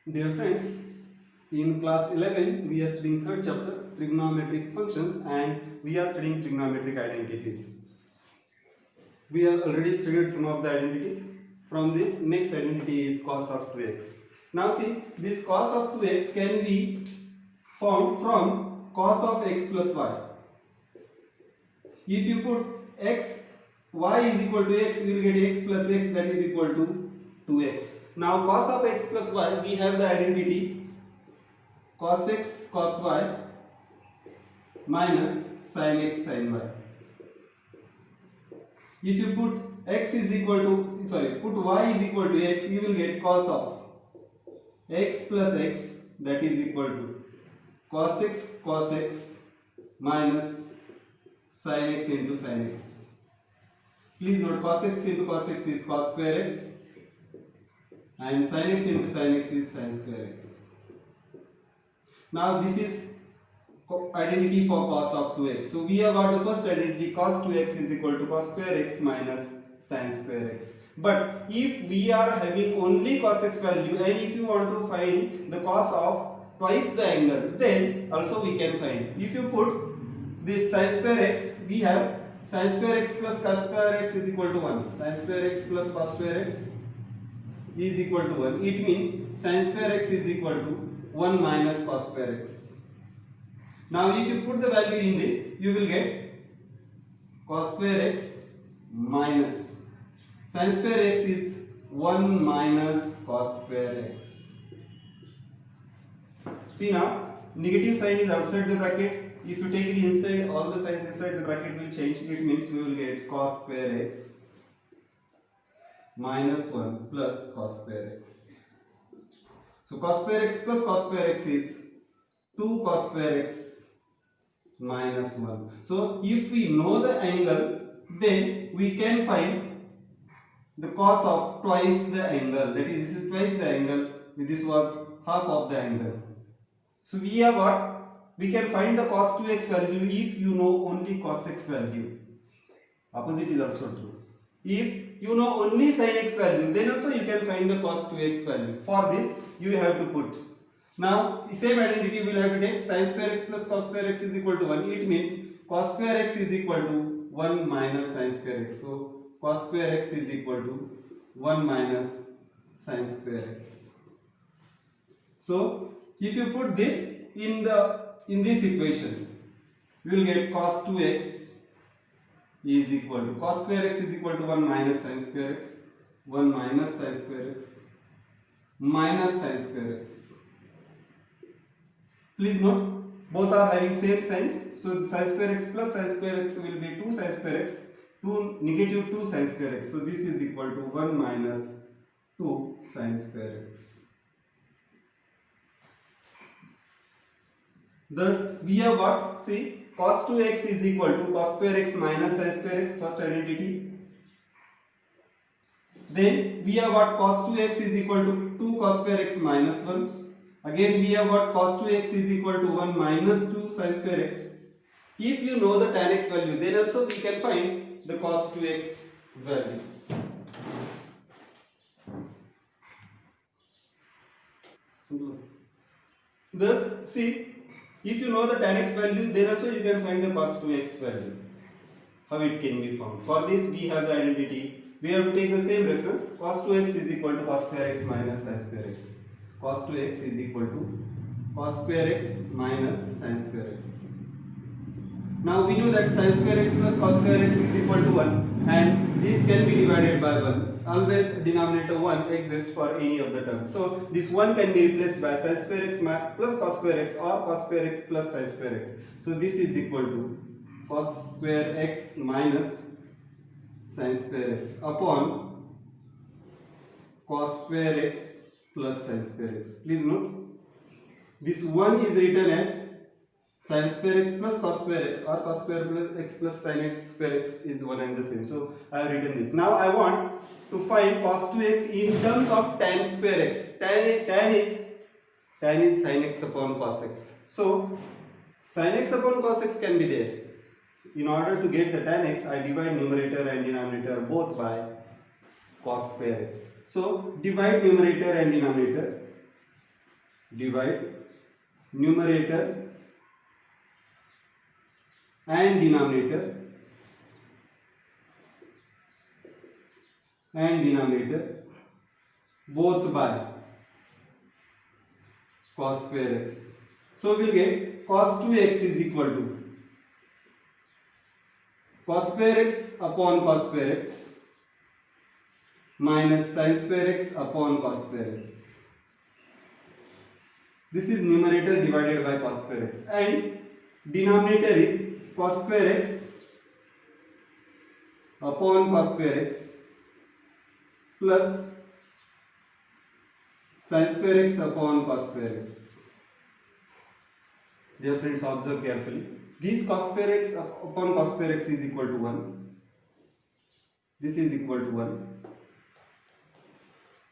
Dear friends, in class 11 we are studying third chapter trigonometric functions and we are studying trigonometric identities. We have already studied some of the identities. From this, next identity is cos of 2x. Now see, this cos of 2x can be found from cos of x plus y. If you put x, y is equal to x, we will get x plus x, that is equal to 2x. Now cos of x plus y, we have the identity cos x cos y minus sin x sin y. If you put x is equal to, put y is equal to x, you will get cos of x plus x, that is equal to cos x minus sin x into sin x. Please note, cos x into cos x is cos square x and sin x into sin x is sin square x. Now this is identity for cos of 2x. So we have got the first identity, cos 2x is equal to cos square x minus sin square x. But if we are having only cos x value and if you want to find the cos of twice the angle, then also we can find. If you put this sin square x, we have sin square x plus cos square x is equal to 1. Sin square x plus cos square x is equal to 1. It means sin square x is equal to 1 minus cos square x. Now if you put the value in this, you will get cos square x minus sin square x is 1 minus cos square x. See now, negative sign is outside the bracket. If you take it inside, all the signs inside the bracket will change. It means we will get cos square x minus 1 plus cos square x. So cos square x plus cos square x is 2 cos square x minus 1. So if we know the angle, then we can find the cos of twice the angle. That is, this is twice the angle, this was half of the angle. So we have got, we can find the cos 2x value if you know only cos x value. Opposite is also true. If you know only sin x value, then also you can find the cos 2x value. For this, you have to put. Now, the same identity we will have to take sin square x plus cos square x is equal to 1. It means cos square x is equal to 1 minus sin square x. So, cos square x is equal to 1 minus sin square x. So, if you put this in this equation, you will get cos 2x is equal to cos square x is equal to 1 minus sin square x, 1 minus sin square x minus sin square x. Please note, both are having same signs. So sin square x plus sin square x will be 2 sin square x, 2 negative 2 sin square x. So this is equal to 1 minus 2 sin square x. Thus we have got, see, cos 2x is equal to cos square x minus sin square x, first identity. Then we have got cos 2x is equal to 2 cos square x minus 1. Again we have got cos 2x is equal to 1 minus 2 sin square x. If you know the tan x value, then also we can find the cos 2x value. Simple. Thus, see, if you know the tan x value, then also you can find the cos 2x value. How it can be found? For this, we have the identity. We have to take the same reference. Cos 2x is equal to cos square x minus sin square x. Cos 2x is equal to cos square x minus sin square x. Now we know that sin square x plus cos square x is equal to 1 and this can be divided by 1. Always denominator 1 exists for any of the terms. So this 1 can be replaced by sin square x plus cos square x or cos square x plus sin square x. So this is equal to cos square x minus sin square x upon cos square x plus sin square x. Please note, this 1 is written as sin square x plus cos square x or cos square x plus sin x square x is one and the same. So I have written this. Now I want to find cos 2x in terms of tan square x. Tan is sin x upon cos x. So sin x upon cos x can be there. In order to get the tan x, I divide numerator and denominator both by cos square x. So divide numerator and denominator. divide numerator and denominator both by cos square x. So we will get cos 2x is equal to cos square x upon cos square x minus sin square x upon cos square x. This is numerator divided by cos square x, and denominator is cos square x upon cos square x plus sin square x upon cos square x. Dear friends, observe carefully. This cos square x upon cos square x is equal to 1. This is equal to 1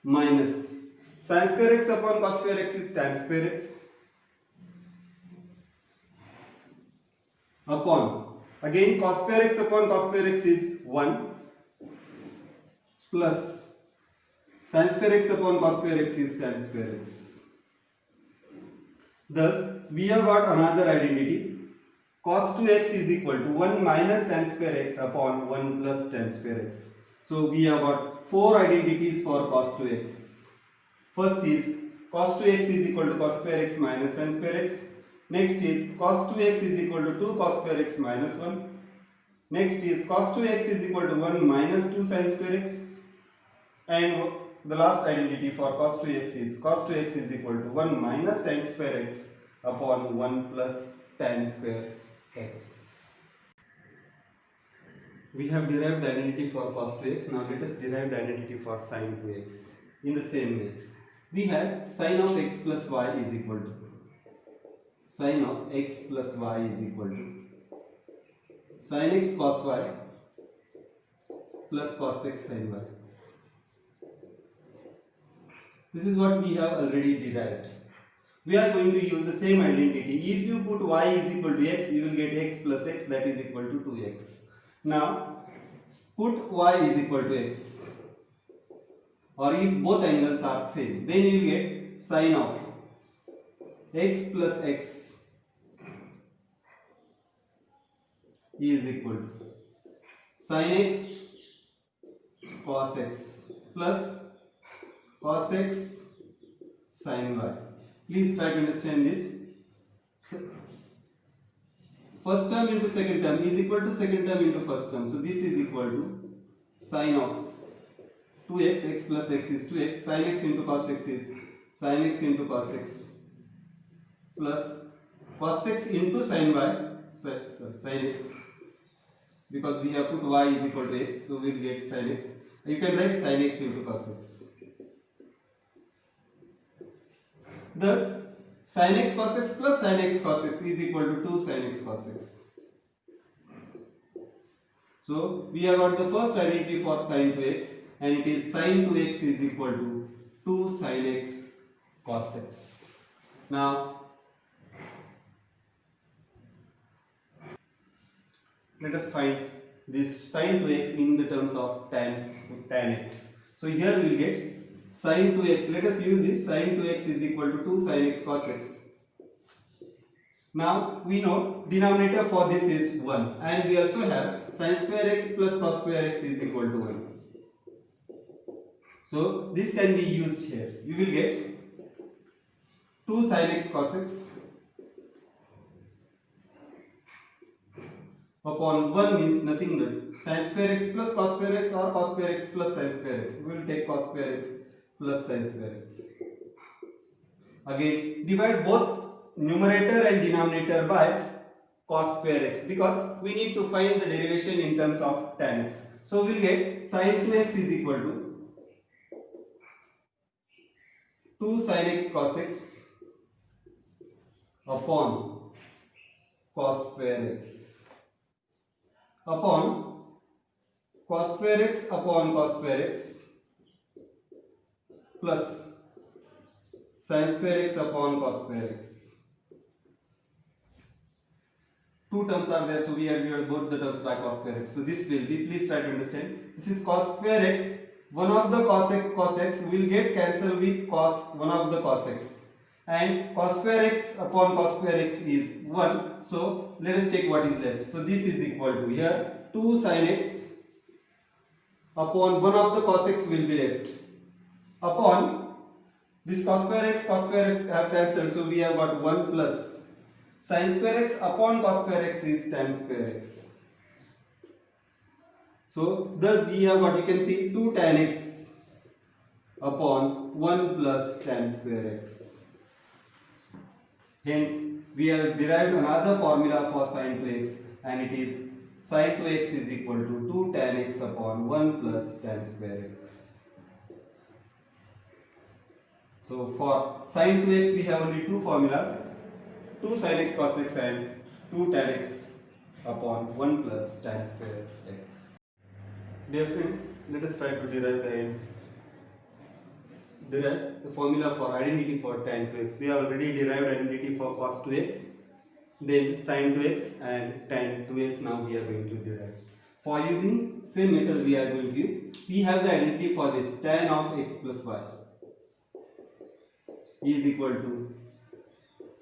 minus sin square x upon cos square x is tan square x upon, again cos square x upon cos square x is 1 plus sin square x upon cos square x is tan square x. Thus, we have got another identity. Cos 2x is equal to 1 minus tan square x upon 1 plus tan square x. So, we have got 4 identities for cos 2x. First is cos 2x is equal to cos square x minus sin square x. Next is cos 2x is equal to 2 cos square x minus 1. Next is cos 2x is equal to 1 minus 2 sin square x. And the last identity for cos 2x is equal to 1 minus tan square x upon 1 plus tan square x. We have derived the identity for cos 2x. Now let us derive the identity for sin 2x. In the same way, we have sin of x plus y is equal to sin of x plus y is equal to sin x cos y plus cos x sin y. This is what we have already derived. We are going to use the same identity. If you put y is equal to x, you will get x plus x, that is equal to 2x. Now, put y is equal to x, or if both angles are same, then you will get sin of x plus x is equal to sin x cos x plus cos x sin y. Please try to understand this. First term into second term is equal to second term into first term. So this is equal to sin of 2x, x plus x is 2x, sin x into cos x is sin x into cos x plus cos x into sin y, sin x, because we have put y is equal to x, so we will get sin x. You can write sin x into cos x. Thus, sin x cos x plus sin x cos x is equal to 2 sin x cos x. So, we have got the first identity for sin 2x, and it is sin 2x is equal to 2 sin x cos x. Now, let us find this sin 2x in the terms of tan x. So, here we will get sin 2x, let us use this, sin 2x is equal to 2 sin x cos x. Now we know denominator for this is 1, and we also have sin square x plus cos square x is equal to 1. So this can be used here. You will get 2 sin x cos x upon 1 means nothing but sin square x plus cos square x or cos square x plus sin square x. We will take cos square x plus sin square x. Again, divide both numerator and denominator by cos square x, because we need to find the derivation in terms of tan x. So we will get sin 2x is equal to 2 sin x cos x upon cos square x upon cos square x upon cos square x plus sin square x upon cos square x. Two terms are there, so we have divided both the terms by cos square x. So this will be, please try to understand, this is cos square x, one of the cos x will get cancelled with cos one of the cos x, and cos square x upon cos square x is 1. So let us check what is left. So this is equal to here 2 sin x upon 1 of the cos x will be left upon this cos square x have cancelled, so we have got 1 plus sin square x upon cos square x is tan square x. So thus we have what you can see 2 tan x upon 1 plus tan square x. Hence we have derived another formula for sin 2x, and it is sin 2x is equal to 2 tan x upon 1 plus tan square x. So for sin 2x we have only two formulas, 2 sin x cos x and 2 tan x upon 1 plus tan square x. Dear friends, let us try to derive the formula for identity for tan 2x. We have already derived identity for cos 2x, then sin 2x and tan 2x. Now we are going to derive. For using same method we are going to use, we have the identity for this tan of x plus y is equal to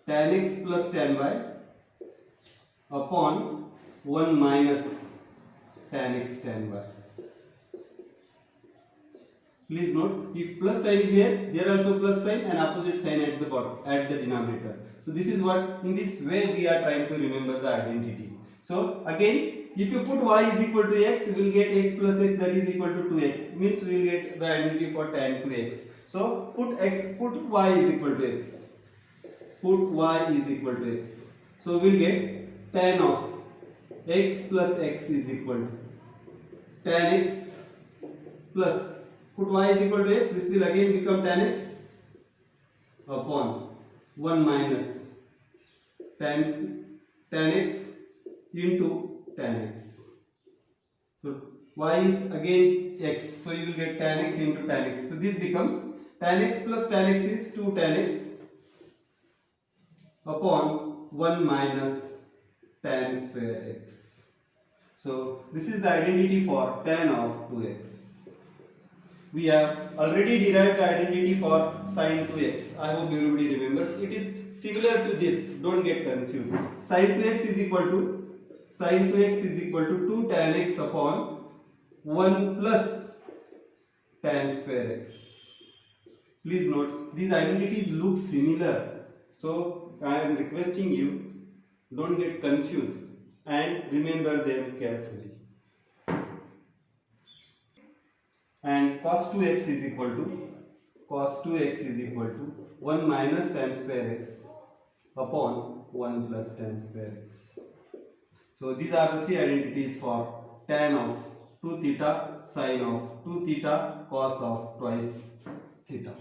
tan x plus tan y upon 1 minus tan x tan y. Please note, if plus sign is here, there also plus sign and opposite sign at the bottom, at the denominator. So this is what, in this way we are trying to remember the identity. So again, if you put y is equal to x, we will get x plus x, that is equal to 2x. Means we will get the identity for tan 2x. So put y is equal to x. Put y is equal to x. So we will get tan of x plus x is equal to tan x plus, put y is equal to x, this will again become tan x upon 1 minus tan x into tan x. So y is again x, so you will get tan x into tan x. So this becomes tan x plus tan x is 2 tan x upon 1 minus tan square x. So this is the identity for tan of 2x. We have already derived the identity for sin 2x. I hope everybody remembers. It is similar to this. Don't get confused. Sin 2x is equal to 2 tan x upon 1 plus tan square x. Please note, these identities look similar. So I am requesting you, don't get confused and remember them carefully. And cos 2x is equal to 1 minus tan square x upon 1 plus tan square x. So these are the three identities for tan of 2 theta, sin of 2 theta, cos of twice theta.